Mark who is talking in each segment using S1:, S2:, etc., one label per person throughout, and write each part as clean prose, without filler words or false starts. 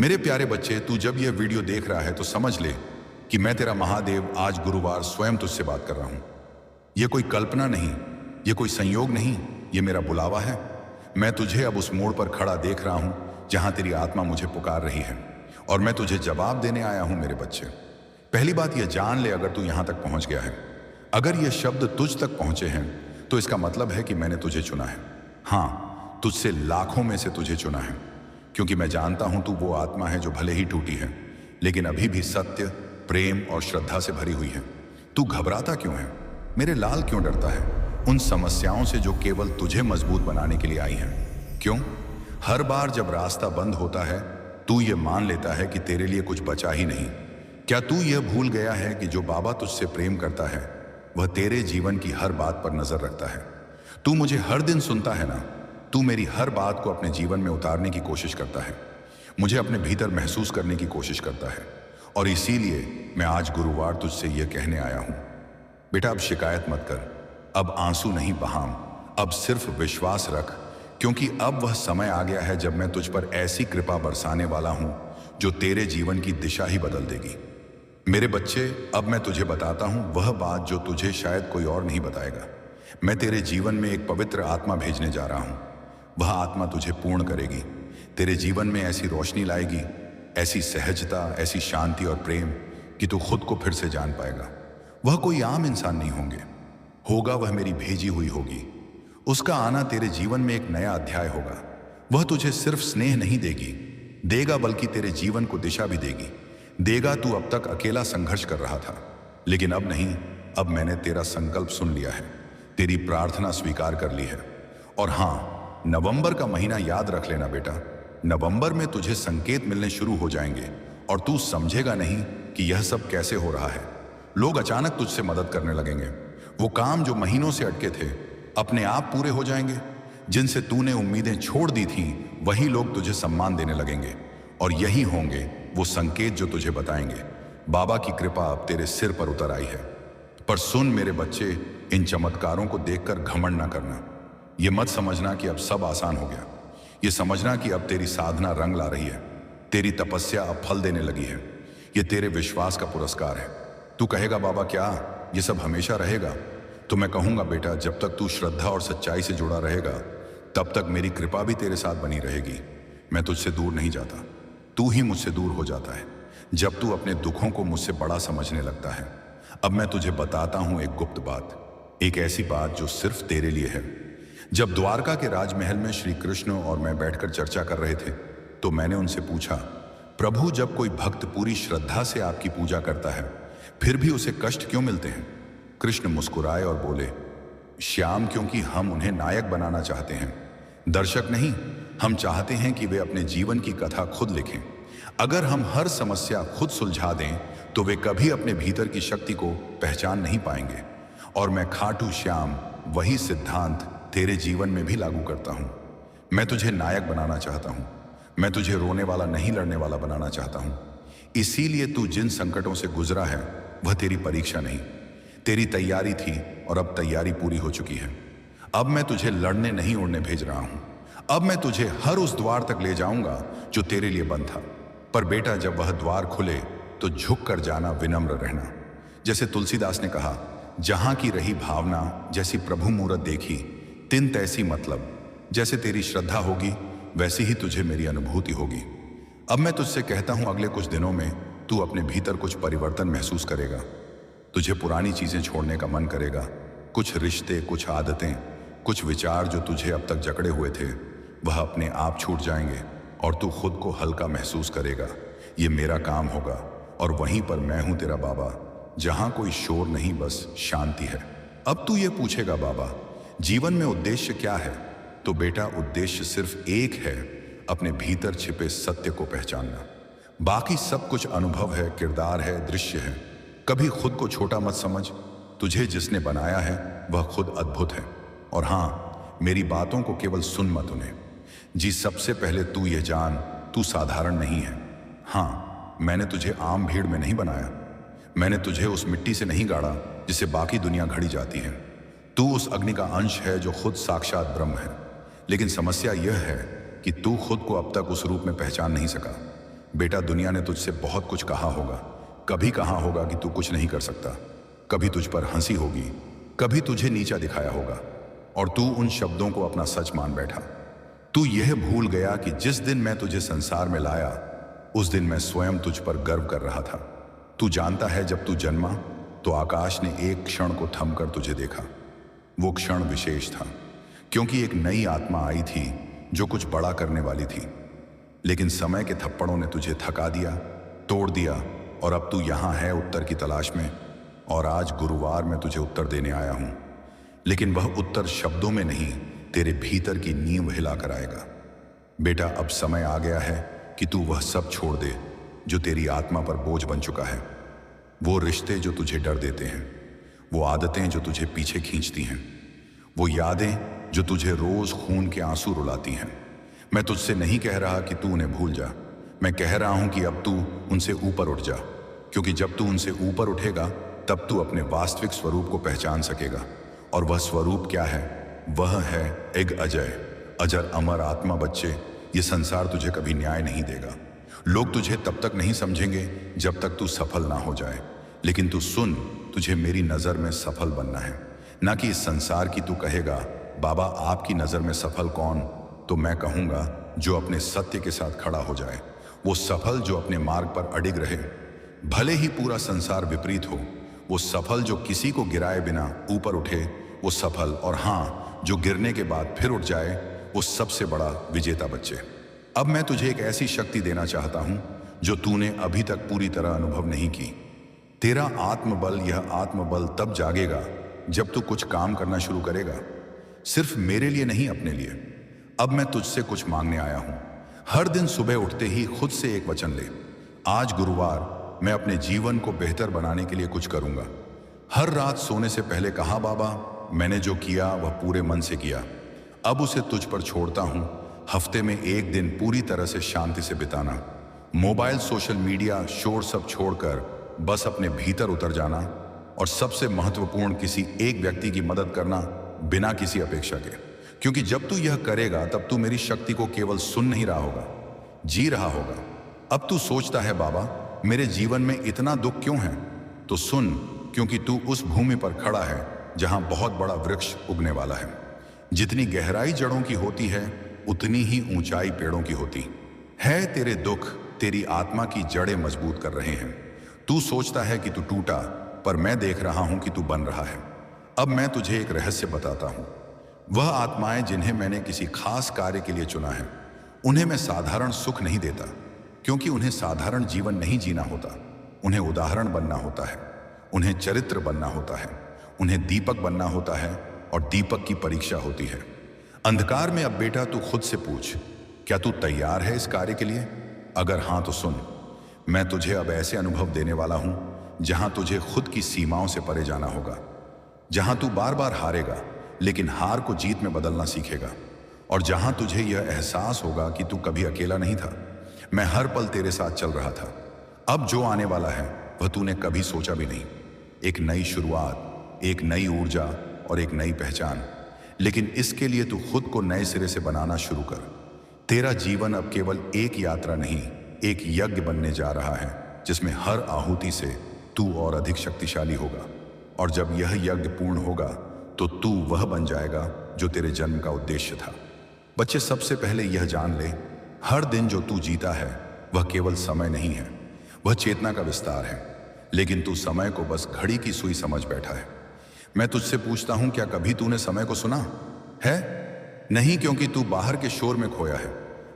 S1: मेरे प्यारे बच्चे, तू जब यह वीडियो देख रहा है तो समझ ले कि मैं तेरा महादेव आज गुरुवार स्वयं तुझसे बात कर रहा हूं। यह कोई कल्पना नहीं, यह कोई संयोग नहीं, यह मेरा बुलावा है। मैं तुझे अब उस मोड़ पर खड़ा देख रहा हूं जहां तेरी आत्मा मुझे पुकार रही है और मैं तुझे जवाब देने आया हूं। मेरे बच्चे, पहली बात यह जान ले, अगर तू यहां तक पहुंच गया है, अगर यह शब्द तुझ तक पहुंचे हैं, तो इसका मतलब है कि मैंने तुझे चुना है। हां, तुझसे लाखों में से तुझे चुना है, क्योंकि मैं जानता हूं तू वो आत्मा है जो भले ही टूटी है, लेकिन अभी भी सत्य, प्रेम और श्रद्धा से भरी हुई है। तू घबराता क्यों है? मेरे लाल क्यों डरता है उन समस्याओं से जो केवल तुझे मजबूत बनाने के लिए आई हैं? क्यों हर बार जब रास्ता बंद होता है तू ये मान लेता है कि तेरे लिए कुछ बचा ही नहीं? क्या तू यह भूल गया है कि जो बाबा तुझसे प्रेम करता है वह तेरे जीवन की हर बात पर नजर रखता है? तू मुझे हर दिन सुनता है ना? तू मेरी हर बात को अपने जीवन में उतारने की कोशिश करता है, मुझे अपने भीतर महसूस करने की कोशिश करता है, और इसीलिए मैं आज गुरुवार तुझसे यह कहने आया हूं, बेटा अब शिकायत मत कर, अब आंसू नहीं बहाम, अब सिर्फ विश्वास रख, क्योंकि अब वह समय आ गया है जब मैं तुझ पर ऐसी कृपा बरसाने वाला हूं जो तेरे जीवन की दिशा ही बदल देगी। मेरे बच्चे, अब मैं तुझे बताता हूं वह बात जो तुझे शायद कोई और नहीं बताएगा। मैं तेरे जीवन में एक पवित्र आत्मा भेजने जा रहा हूं। वह आत्मा तुझे पूर्ण करेगी, तेरे जीवन में ऐसी रोशनी लाएगी, ऐसी सहजता, ऐसी शांति और प्रेम कि तू खुद को फिर से जान पाएगा। वह कोई आम इंसान नहीं होगा, वह मेरी भेजी हुई होगी। उसका आना तेरे जीवन में एक नया अध्याय होगा। वह तुझे सिर्फ स्नेह नहीं देगा, बल्कि तेरे जीवन को दिशा भी देगा। तू अब तक अकेला संघर्ष कर रहा था, लेकिन अब नहीं, अब मैंने तेरा संकल्प सुन लिया है, तेरी प्रार्थना स्वीकार कर ली है। और हाँ, नवंबर का महीना याद रख लेना बेटा, नवंबर में तुझे संकेत मिलने शुरू हो जाएंगे और तू समझेगा नहीं कि यह सब कैसे हो रहा है। लोग अचानक तुझसे मदद करने लगेंगे, वो काम जो महीनों से अटके थे अपने आप पूरे हो जाएंगे। जिनसे तूने उम्मीदें छोड़ दी थी वही लोग तुझे सम्मान देने लगेंगे, और यही होंगे वो संकेत जो तुझे बताएंगे बाबा की कृपा अब तेरे सिर पर उतर आई है। पर सुन मेरे बच्चे, इन चमत्कारों को देखकर घमंड ना करना। ये मत समझना कि अब सब आसान हो गया, ये समझना कि अब तेरी साधना रंग ला रही है, तेरी तपस्या अब फल देने लगी है। ये तेरे विश्वास का पुरस्कार है। तू कहेगा बाबा क्या ये सब हमेशा रहेगा? तो मैं कहूंगा बेटा, जब तक तू श्रद्धा और सच्चाई से जुड़ा रहेगा तब तक मेरी कृपा भी तेरे साथ बनी रहेगी। मैं तुझसे दूर नहीं जाता, तू ही मुझसे दूर हो जाता है जब तू अपने दुखों को मुझसे बड़ा समझने लगता है। अब मैं तुझे बताता हूं एक गुप्त बात, एक ऐसी बात जो सिर्फ तेरे लिए है। जब द्वारका के राजमहल में श्री कृष्ण और मैं बैठकर चर्चा कर रहे थे तो मैंने उनसे पूछा, प्रभु जब कोई भक्त पूरी श्रद्धा से आपकी पूजा करता है फिर भी उसे कष्ट क्यों मिलते हैं? कृष्ण मुस्कुराए और बोले, श्याम, क्योंकि हम उन्हें नायक बनाना चाहते हैं, दर्शक नहीं। हम चाहते हैं कि वे अपने जीवन की कथा खुद लिखें। अगर हम हर समस्या खुद सुलझा दें तो वे कभी अपने भीतर की शक्ति को पहचान नहीं पाएंगे। और मैं खाटू श्याम वही सिद्धांत तेरे जीवन में भी लागू करता हूं। मैं तुझे नायक बनाना चाहता हूं, मैं तुझे रोने वाला नहीं लड़ने वाला बनाना चाहता हूं। इसीलिए तू जिन संकटों से गुजरा है वह तेरी परीक्षा नहीं, तेरी तैयारी थी, और अब तैयारी पूरी हो चुकी है। अब मैं तुझे लड़ने नहीं उड़ने भेज रहा हूं, अब मैं तुझे हर उस द्वार तक ले जाऊंगा जो तेरे लिए बंद था। पर बेटा, जब वह द्वार खुले तो झुक कर जाना, विनम्र रहना। जैसे तुलसीदास ने कहा, जहां की रही भावना, जैसी प्रभु मूरत देखी, तिन तैसी मतलब। जैसे तेरी श्रद्धा होगी वैसी ही तुझे मेरी अनुभूति होगी। अब मैं तुझसे कहता हूं, अगले कुछ दिनों में तू अपने भीतर कुछ परिवर्तन महसूस करेगा। तुझे पुरानी चीजें छोड़ने का मन करेगा, कुछ रिश्ते, कुछ आदतें, कुछ विचार जो तुझे अब तक जकड़े हुए थे वह अपने आप छूट जाएंगे और तू खुद को हल्का महसूस करेगा। ये मेरा काम होगा, और वहीं पर मैं हूं तेरा बाबा, जहां कोई शोर नहीं, बस शांति है। अब तू ये पूछेगा, बाबा जीवन में उद्देश्य क्या है? तो बेटा, उद्देश्य सिर्फ एक है, अपने भीतर छिपे सत्य को पहचानना। बाकी सब कुछ अनुभव है, किरदार है, दृश्य है। कभी खुद को छोटा मत समझ, तुझे जिसने बनाया है वह खुद अद्भुत है। और हाँ, मेरी बातों को केवल सुन मत उन्हें जी। सबसे पहले तू ये जान, तू साधारण नहीं है। हाँ, मैंने तुझे आम भीड़ में नहीं बनाया, मैंने तुझे उस मिट्टी से नहीं गाड़ा जिसे बाकी दुनिया घड़ी जाती है। तू उस अग्नि का अंश है जो खुद साक्षात ब्रह्म है। लेकिन समस्या यह है कि तू खुद को अब तक उस रूप में पहचान नहीं सका। बेटा, दुनिया ने तुझसे बहुत कुछ कहा होगा। कभी कहा होगा कि तू कुछ नहीं कर सकता, कभी तुझ पर हंसी होगी, कभी तुझे नीचा दिखाया होगा, और तू उन शब्दों को अपना सच मान बैठा। तू यह भूल गया कि जिस दिन मैं तुझे संसार में लाया, उस दिन मैं स्वयं तुझ पर गर्व कर रहा था। तू जानता है, जब तू जन्मा तो आकाश ने एक क्षण को थमकर तुझे देखा। वो क्षण विशेष था, क्योंकि एक नई आत्मा आई थी जो कुछ बड़ा करने वाली थी। लेकिन समय के थप्पड़ों ने तुझे थका दिया, तोड़ दिया, और अब तू यहां है उत्तर की तलाश में। और आज गुरुवार मैं तुझे उत्तर देने आया हूं, लेकिन वह उत्तर शब्दों में नहीं, तेरे भीतर की नींव हिलाकर आएगा। बेटा, अब समय आ गया है कि तू वह सब छोड़ दे जो तेरी आत्मा पर बोझ बन चुका है। वो रिश्ते जो तुझे डर देते हैं, वो आदतें जो तुझे पीछे खींचती हैं, वो यादें जो तुझे रोज खून के आंसू रुलाती हैं। मैं तुझसे नहीं कह रहा कि तू उन्हें भूल जा, मैं कह रहा हूं कि अब तू उनसे ऊपर उठ जा, क्योंकि जब तू उनसे ऊपर उठेगा तब तू अपने वास्तविक स्वरूप को पहचान सकेगा। और वह स्वरूप क्या है? वह है एक अजय, अजर अमर आत्मा। बच्चे, ये संसार तुझे कभी न्याय नहीं देगा। लोग तुझे तब तक नहीं समझेंगे जब तक तू सफल ना हो जाए। लेकिन तू सुन, तुझे मेरी नजर में सफल बनना है, ना कि इस संसार की। तू कहेगा, बाबा आपकी नजर में सफल कौन? तो मैं कहूंगा, जो अपने सत्य के साथ खड़ा हो जाए, वो सफल जो अपने मार्ग पर अडिग रहे, भले ही पूरा संसार विपरीत हो। वो सफल जो किसी को गिराए बिना ऊपर उठे, वो सफल। और हाँ, जो गिरने के बाद फिर उठ जाए, वो सबसे बड़ा विजेता। बच्चे, अब मैं तुझे एक ऐसी शक्ति देना चाहता हूं जो तूने अभी तक पूरी तरह अनुभव नहीं की। तेरा आत्मबल, यह आत्मबल तब जागेगा जब तू कुछ काम करना शुरू करेगा, सिर्फ मेरे लिए नहीं, अपने लिए। अब मैं तुझसे कुछ मांगने आया हूं। हर दिन सुबह उठते ही खुद से एक वचन ले, आज गुरुवार मैं अपने जीवन को बेहतर बनाने के लिए कुछ करूंगा। हर रात सोने से पहले कहा, बाबा मैंने जो किया वह पूरे मन से किया, अब उसे तुझ पर छोड़ता हूं। हफ्ते में एक दिन पूरी तरह से शांति से बिताना, मोबाइल, सोशल मीडिया, शोर सब छोड़कर बस अपने भीतर उतर जाना, और सबसे महत्वपूर्ण, किसी एक व्यक्ति की मदद करना बिना किसी अपेक्षा के। क्योंकि जब तू यह करेगा तब तू मेरी शक्ति को केवल सुन नहीं रहा होगा, जी रहा होगा। अब तू सोचता है, बाबा मेरे जीवन में इतना दुख क्यों है? तो सुन, क्योंकि तू उस भूमि पर खड़ा है जहां बहुत बड़ा वृक्ष उगने वाला है। जितनी गहराई जड़ों की होती है, उतनी ही ऊंचाई पेड़ों की होती है। तेरे दुख तेरी आत्मा की जड़ें मजबूत कर रहे हैं। तू सोचता है कि तू टूटा, पर मैं देख रहा हूं कि तू बन रहा है। अब मैं तुझे एक रहस्य बताता हूं। वह आत्माएं जिन्हें मैंने किसी खास कार्य के लिए चुना है, उन्हें मैं साधारण सुख नहीं देता, क्योंकि उन्हें साधारण जीवन नहीं जीना होता। उन्हें उदाहरण बनना होता है, उन्हें चरित्र बनना होता है, उन्हें दीपक बनना होता है, और दीपक की परीक्षा होती है अंधकार में। अब बेटा तू खुद से पूछ, क्या तू तैयार है इस कार्य के लिए? अगर हां तो सुन, मैं तुझे अब ऐसे अनुभव देने वाला हूं जहां तुझे खुद की सीमाओं से परे जाना होगा, जहां तू बार बार हारेगा लेकिन हार को जीत में बदलना सीखेगा, और जहां तुझे यह एहसास होगा कि तू कभी अकेला नहीं था, मैं हर पल तेरे साथ चल रहा था। अब जो आने वाला है वह तूने कभी सोचा भी नहीं। एक नई शुरुआत, एक नई ऊर्जा और एक नई पहचान। लेकिन इसके लिए तू खुद को नए सिरे से बनाना शुरू कर। तेरा जीवन अब केवल एक यात्रा नहीं, एक यज्ञ बनने जा रहा है, जिसमें हर आहुति से तू और अधिक शक्तिशाली होगा। और जब यह यज्ञ पूर्ण होगा तो तू वह बन जाएगा जो तेरे जन्म का उद्देश्य था। बच्चे, सबसे पहले यह जान ले, हर दिन जो तू जीता है वह केवल समय नहीं है, वह चेतना का विस्तार है। लेकिन तू समय को बस घड़ी की सुई समझ बैठा है। मैं तुझसे पूछता हूं, क्या कभी तूने समय को सुना है? नहीं, क्योंकि तू बाहर के शोर में खोया है।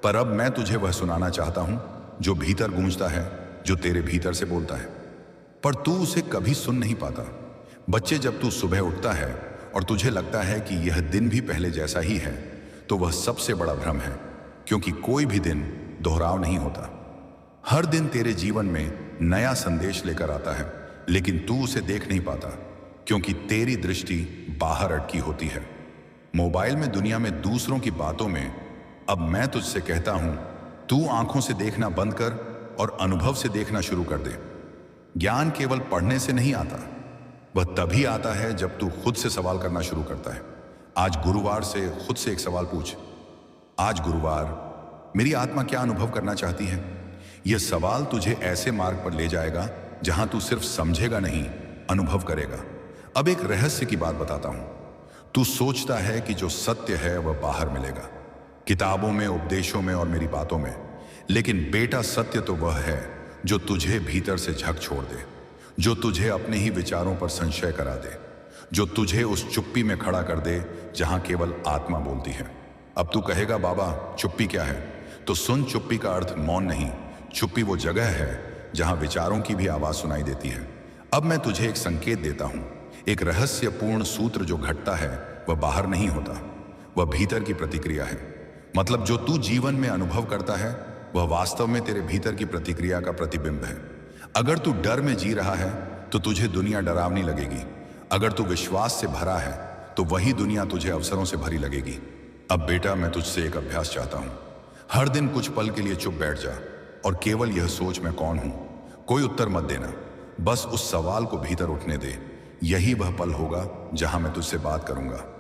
S1: पर अब मैं तुझे वह सुनाना चाहता हूं जो भीतर गूंजता है, जो तेरे भीतर से बोलता है, पर तू उसे कभी सुन नहीं पाता। बच्चे, जब तू सुबह उठता है और तुझे लगता है कि यह दिन भी पहले जैसा ही है, तो वह सबसे बड़ा भ्रम है, क्योंकि कोई भी दिन दोहराव नहीं होता। हर दिन तेरे जीवन में नया संदेश लेकर आता है, लेकिन तू उसे देख नहीं पाता, क्योंकि तेरी दृष्टि बाहर अटकी होती है, मोबाइल में, दुनिया में, दूसरों की बातों में। अब मैं तुझसे कहता हूं, तू आंखों से देखना बंद कर और अनुभव से देखना शुरू कर दे। ज्ञान केवल पढ़ने से नहीं आता, वह तभी आता है जब तू खुद से सवाल करना शुरू करता है। आज गुरुवार से खुद से एक सवाल पूछ, आज गुरुवार मेरी आत्मा क्या अनुभव करना चाहती है? यह सवाल तुझे ऐसे मार्ग पर ले जाएगा जहां तू सिर्फ समझेगा नहीं, अनुभव करेगा। अब एक रहस्य की बात बताता हूं। तू सोचता है कि जो सत्य है वह बाहर मिलेगा, किताबों में, उपदेशों में और मेरी बातों में। लेकिन बेटा, सत्य तो वह है जो तुझे भीतर से झक छोड़ दे, जो तुझे अपने ही विचारों पर संशय करा दे, जो तुझे उस चुप्पी में खड़ा कर दे जहां केवल आत्मा बोलती है। अब तू कहेगा, बाबा चुप्पी क्या है? तो सुन, चुप्पी का अर्थ मौन नहीं। चुप्पी वो जगह है जहां विचारों की भी आवाज सुनाई देती है। अब मैं तुझे एक संकेत देता हूं। एक रहस्यपूर्ण सूत्र जो घटता है वह बाहर नहीं होता, वह भीतर की प्रतिक्रिया है। मतलब जो तू जीवन में अनुभव करता है वह वास्तव में तेरे भीतर की प्रतिक्रिया का प्रतिबिंब है। अगर तू डर में जी रहा है तो तुझे दुनिया डरावनी लगेगी। अगर तू विश्वास से भरा है तो वही दुनिया तुझे अवसरों से भरी लगेगी। अब बेटा, मैं तुझसे एक अभ्यास चाहता हूं। हर दिन कुछ पल के लिए चुप बैठ जा और केवल यह सोच, मैं कौन हूं। कोई उत्तर मत देना, बस उस सवाल को भीतर उठने दे। यही वह पल होगा जहां मैं तुझसे बात करूंगा।